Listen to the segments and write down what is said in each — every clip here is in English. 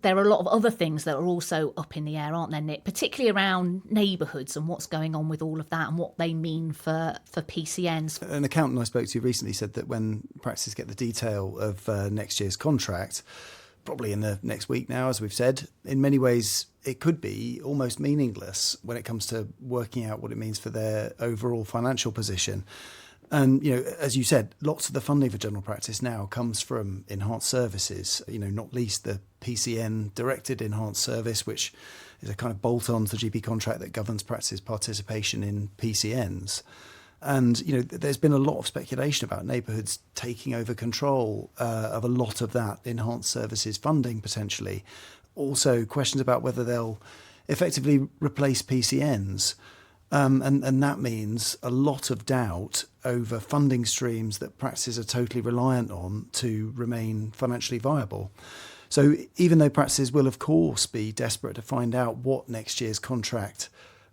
There are a lot of other things that are also up in the air, aren't there, Nick? Particularly around neighbourhoods and what's going on with all of that and what they mean for PCNs. An accountant I spoke to recently said that when practices get the detail of next year's contract, probably in the next week now, as we've said, in many ways it could be almost meaningless when it comes to working out what it means for their overall financial position. And, as you said, lots of the funding for general practice now comes from enhanced services, not least the PCN directed enhanced service, which is a kind of bolt-on to the GP contract that governs practices' participation in PCNs. And, there's been a lot of speculation about neighbourhoods taking over control of a lot of that enhanced services funding potentially. Also, questions about whether they'll effectively replace PCNs. And that means a lot of doubt over funding streams that practices are totally reliant on to remain financially viable. So even though practices will, of course, be desperate to find out what next year's contract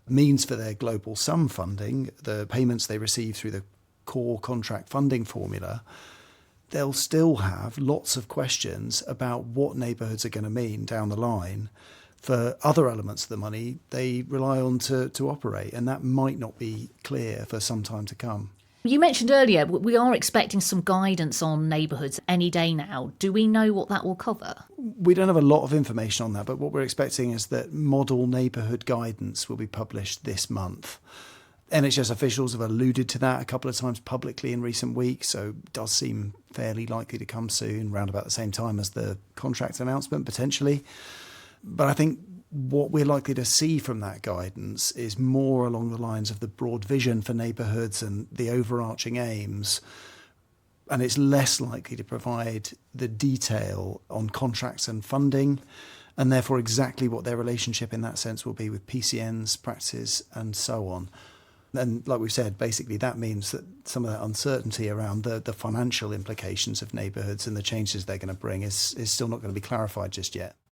means for their global sum funding, the payments they receive through the core contract funding formula, they'll still have lots of questions about what neighbourhoods are going to mean down the line for other elements of the money they rely on to operate. And that might not be clear for some time to come. You mentioned earlier, we are expecting some guidance on neighbourhoods any day now. Do we know what that will cover? We don't have a lot of information on that, but what we're expecting is that model neighbourhood guidance will be published this month. NHS officials have alluded to that a couple of times publicly in recent weeks, so it does seem fairly likely to come soon, round about the same time as the contract announcement, potentially. But I think what we're likely to see from that guidance is more along the lines of the broad vision for neighbourhoods and the overarching aims. And it's less likely to provide the detail on contracts and funding, and therefore exactly what their relationship in that sense will be with PCNs, practices, and so on. And like we've said, basically that means that some of that uncertainty around the financial implications of neighbourhoods and the changes they're going to bring is still not going to be clarified just yet.